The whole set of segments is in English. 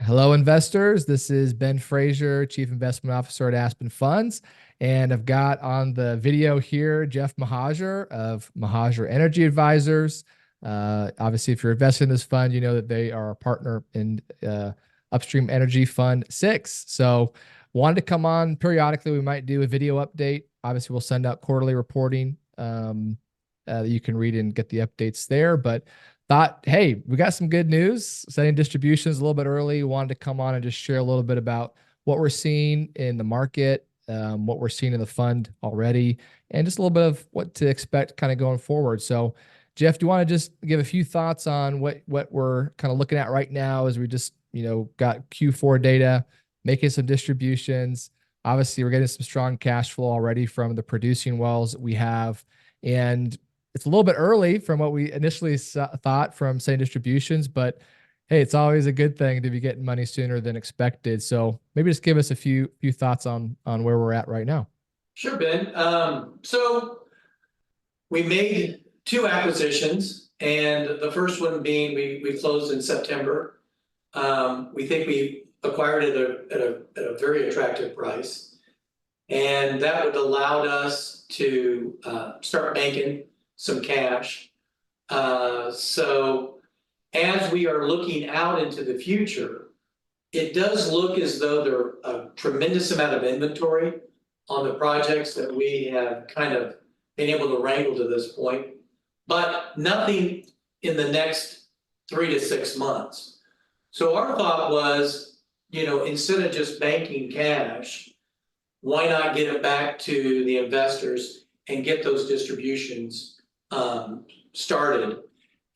Hello, investors. This is Ben Frazier, Chief Investment Officer at Aspen Funds. And I've got on the video here Jeff Mahajer of Mahajer Energy Advisors. Obviously, if you're investing in this fund, you know that they are a partner in Upstream Energy Fund 6. So wanted to come on periodically. We might do a video update. Obviously, we'll send out quarterly reporting that you can read and get the updates there. But thought, hey, we got some good news. Setting distributions a little bit early. Wanted to come on and just share a little bit about what we're seeing in the market, what we're seeing in the fund already, and just a little bit of what to expect kind of going forward. So, Jeff, do you want to just give a few thoughts on what we're kind of looking at right now as we just got Q4 data, making some distributions. Obviously, we're getting some strong cash flow already from the producing wells that we have, and it's a little bit early from what we initially thought from setting distributions, but hey, it's always a good thing to be getting money sooner than expected. So maybe just give us a few thoughts on where we're at right now. Sure, Ben. So we made two acquisitions, and the first one being we closed in September. We think we acquired it at a very attractive price, and that would allowed us to start banking some cash. So as we are looking out into the future, it does look as though there are a tremendous amount of inventory on the projects that we have kind of been able to wrangle to this point, but nothing in the next 3 to 6 months. So our thought was, instead of just banking cash, why not get it back to the investors and get those distributions started?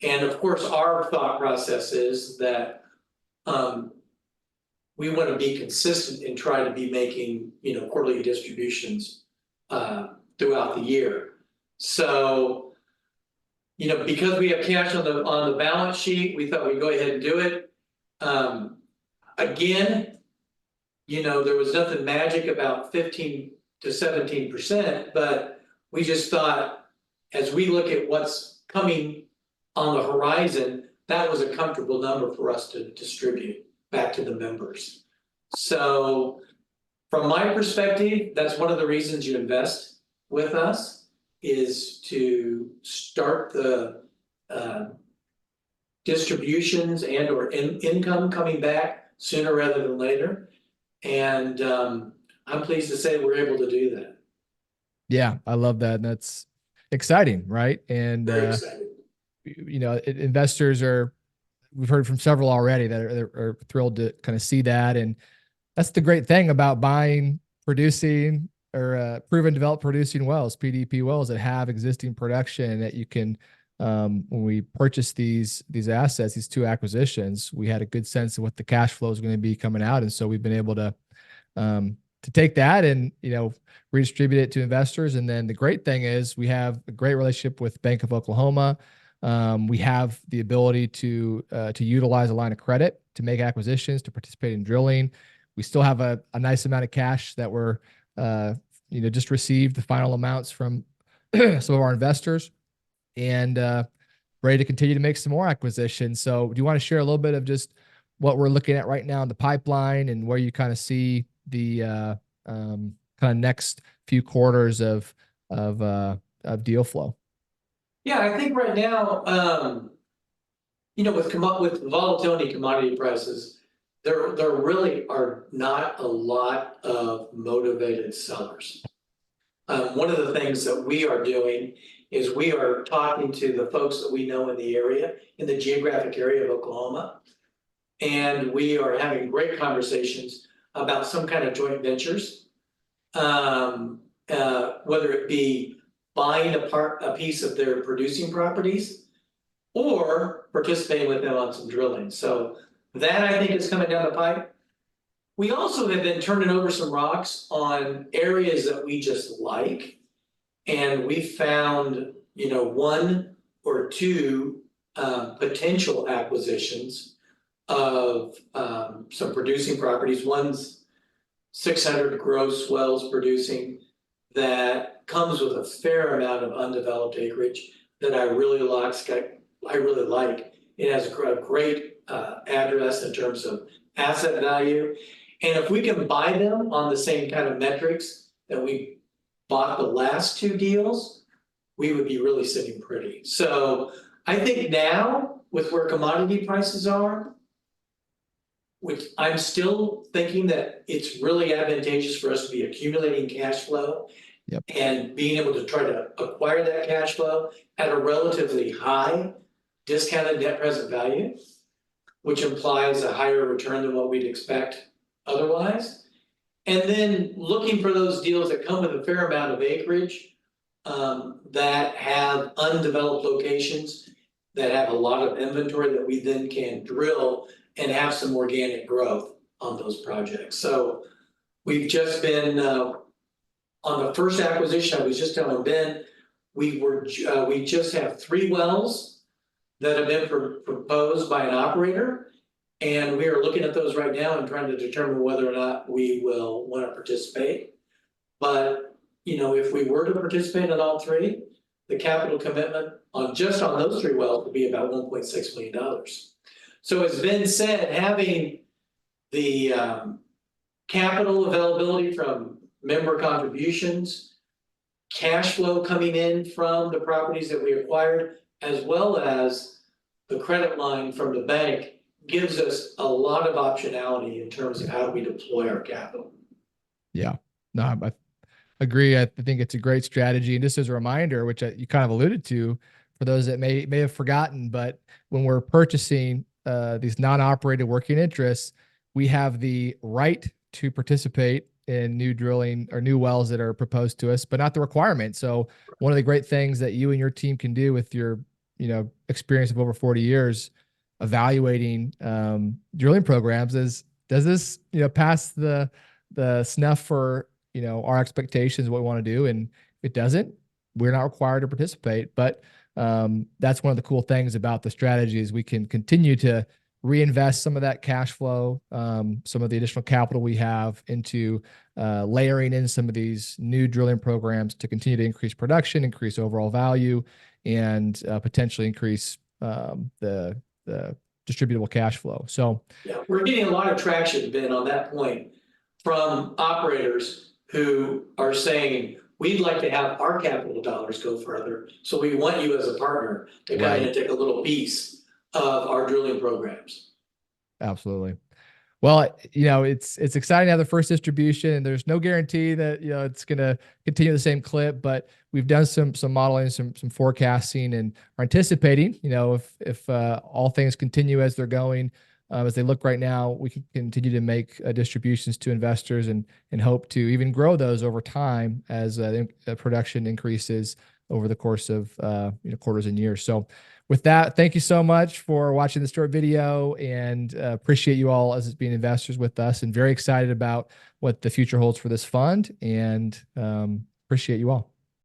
And of course, our thought process is that we want to be consistent and try to be making quarterly distributions throughout the year. So because we have cash on the balance sheet, we thought we'd go ahead and do it. Again, there was nothing magic about 15 to 17%, but we just thought, as we look at what's coming on the horizon, that was a comfortable number for us to distribute back to the members. So from my perspective, that's one of the reasons you invest with us, is to start the distributions and or income coming back sooner rather than later. And I'm pleased to say we're able to do that. Yeah, I love that. And that's exciting, right? And very exciting. Investors we've heard from several already that are thrilled to kind of see that. And that's the great thing about buying producing or proven developed producing wells, PDP wells that have existing production that you can, when we purchased these assets, these two acquisitions, we had a good sense of what the cash flow is going to be coming out. And so we've been able to take that and, redistribute it to investors. And then the great thing is we have a great relationship with Bank of Oklahoma. We have the ability to utilize a line of credit to make acquisitions, to participate in drilling. We still have a nice amount of cash that we're, just received the final amounts from some of our investors, and ready to continue to make some more acquisitions. So do you want to share a little bit of just what we're looking at right now in the pipeline and where you kind of see the kind of next few quarters of deal flow? Yeah, I think right now, with volatility in commodity prices, there really are not a lot of motivated sellers. One of the things that we are doing is we are talking to the folks that we know in the area, in the geographic area of Oklahoma, and we are having great conversations about some kind of joint ventures, whether it be buying a piece of their producing properties or participating with them on some drilling. So that, I think, is coming down the pipe. We also have been turning over some rocks on areas that we just like, and we found, one or two potential acquisitions of some producing properties. One's 600 gross wells producing that comes with a fair amount of undeveloped acreage that I really like. It has a great address in terms of asset value. And if we can buy them on the same kind of metrics that we bought the last two deals, we would be really sitting pretty. So I think now, with where commodity prices are, which I'm still thinking that it's really advantageous for us to be accumulating cash flow. Yep. And being able to try to acquire that cash flow at a relatively high discounted net present value, which implies a higher return than what we'd expect otherwise. And then looking for those deals that come with a fair amount of acreage, that have undeveloped locations, that have a lot of inventory that we then can drill and have some organic growth on those projects. So we've just been, on the first acquisition, I was just telling Ben, we just have 3 wells that have been proposed by an operator. And we are looking at those right now and trying to determine whether or not we will want to participate. But, you know, if we were to participate in all 3, the capital commitment on just on those 3 wells would be about $1.6 million. So as Ben said, having the capital availability from member contributions, cash flow coming in from the properties that we acquired, as well as the credit line from the bank, gives us a lot of optionality in terms of how we deploy our capital. Yeah, no, I agree. I think it's a great strategy. And just as a reminder, which you kind of alluded to, for those that may have forgotten, but when we're purchasing these non-operated working interests, we have the right to participate in new drilling or new wells that are proposed to us, but not the requirement. So one of the great things that you and your team can do with your, experience of over 40 years evaluating drilling programs is, does this, pass the snuff for, our expectations, what we want to do? And if it doesn't, we're not required to participate. But that's one of the cool things about the strategy is we can continue to reinvest some of that cash flow, some of the additional capital we have into layering in some of these new drilling programs to continue to increase production, increase overall value, and potentially increase the distributable cash flow. So yeah, we're getting a lot of traction, Ben, on that point from operators who are saying, we'd like to have our capital dollars go further. So we want you as a partner to come in and take a little piece of our drilling programs. Absolutely. Well, it's exciting to have the first distribution, and there's no guarantee that it's going to continue the same clip, but we've done some modeling, some forecasting, and are anticipating, if all things continue as they're going, as they look right now, we can continue to make distributions to investors and hope to even grow those over time as production increases over the course of quarters and years. So with that, thank you so much for watching this short video, and appreciate you all as being investors with us, and very excited about what the future holds for this fund, and appreciate you all.